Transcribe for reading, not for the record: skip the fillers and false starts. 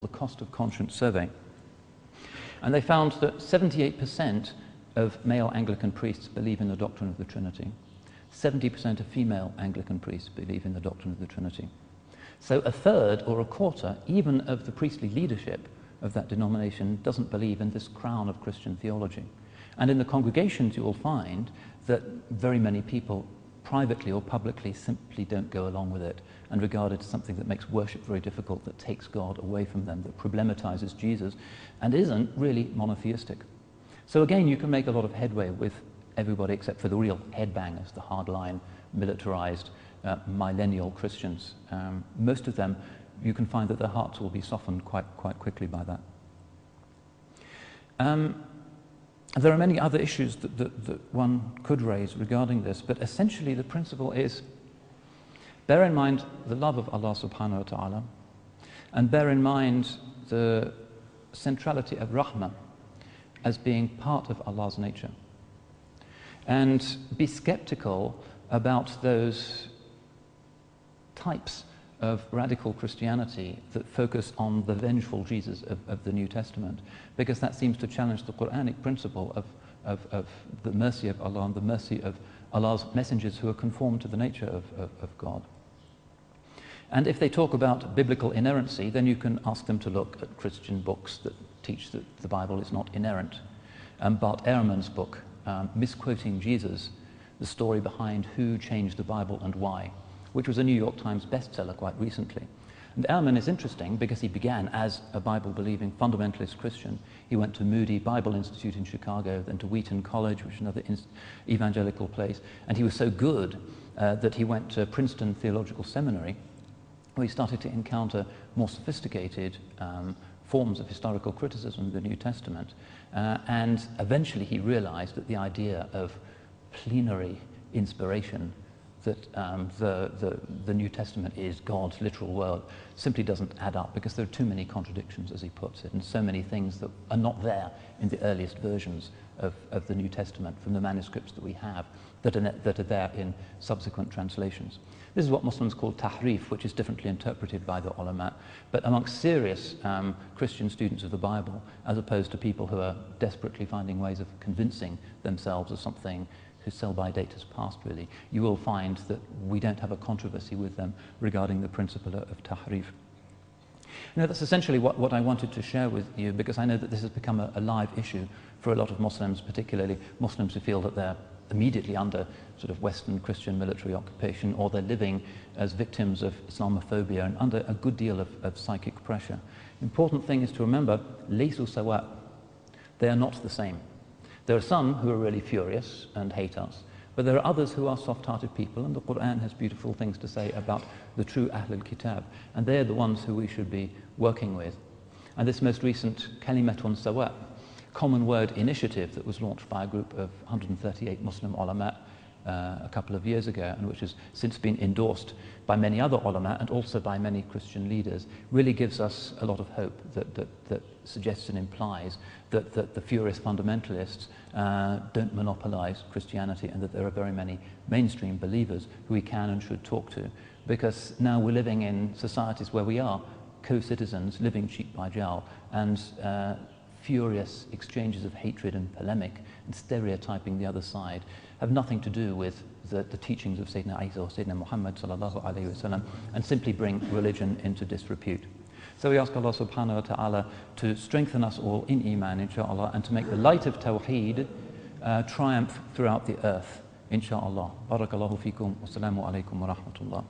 the cost of conscience survey. And they found that 78% of male Anglican priests believe in the doctrine of the Trinity. 70% of female Anglican priests believe in the doctrine of the Trinity. So a third or a quarter, even of the priestly leadership of that denomination, doesn't believe in this crown of Christian theology. And in the congregations you will find that very many people, privately or publicly, simply don't go along with it and regard it as something that makes worship very difficult, that takes God away from them, that problematizes Jesus, and isn't really monotheistic. So again, you can make a lot of headway with everybody except for the real headbangers, the hardline, militarized, millennial Christians. Most of them, you can find that their hearts will be softened quite quickly by that. There are many other issues that one could raise regarding this, but essentially the principle is, bear in mind the love of Allah subhanahu wa ta'ala, and bear in mind the centrality of rahmah as being part of Allah's nature. And be skeptical about those types of radical Christianity that focus on the vengeful Jesus of the New Testament, because that seems to challenge the Quranic principle of the mercy of Allah and the mercy of Allah's messengers who are conformed to the nature of God. And if they talk about biblical inerrancy, then you can ask them to look at Christian books that teach that the Bible is not inerrant. Bart Ehrman's book, Misquoting Jesus, the story behind who changed the Bible and why, which was a New York Times bestseller quite recently. And Ehrman is interesting because he began as a Bible-believing fundamentalist Christian. He went to Moody Bible Institute in Chicago, then to Wheaton College, which is another evangelical place, and he was so good that he went to Princeton Theological Seminary, where he started to encounter more sophisticated forms of historical criticism of the New Testament. And eventually he realized that the idea of plenary inspiration, that the New Testament is God's literal word, simply doesn't add up, because there are too many contradictions, as he puts it, and so many things that are not there in the earliest versions of the New Testament from the manuscripts that we have, that are there in subsequent translations. This is what Muslims call tahrif, which is differently interpreted by the ulama, but amongst serious Christian students of the Bible, as opposed to people who are desperately finding ways of convincing themselves of something whose sell-by date has passed, really, you will find that we don't have a controversy with them regarding the principle of tahrif. You know, that's essentially what I wanted to share with you, because I know that this has become a live issue for a lot of Muslims, particularly Muslims who feel that they're immediately under sort of Western Christian military occupation, or they're living as victims of Islamophobia and under a good deal of psychic pressure. The important thing is to remember, laysu sawa, they are not the same. There are some who are really furious and hate us, but there are others who are soft-hearted people, and the Quran has beautiful things to say about the true Ahl al-Kitab, and they're the ones who we should be working with. And this most recent Kalimatun Sawa, common word initiative that was launched by a group of 138 Muslim ulama a couple of years ago, and which has since been endorsed by many other ulama and also by many Christian leaders, really gives us a lot of hope that suggests and implies that the furious fundamentalists don't monopolize Christianity, and that there are very many mainstream believers who we can and should talk to, because now we're living in societies where we are co-citizens living cheek by jowl, and furious exchanges of hatred and polemic and stereotyping the other side have nothing to do with the teachings of Sayyidina Isa or Sayyidina Muhammad sallallahu alayhi wasallam, and simply bring religion into disrepute. So we ask Allah subhanahu wa ta'ala to strengthen us all in Iman, inshaAllah, and to make the light of Tawheed triumph throughout the earth, inshaAllah. Barakallahu feekum, wassalamu alaikum wa rahmatullah.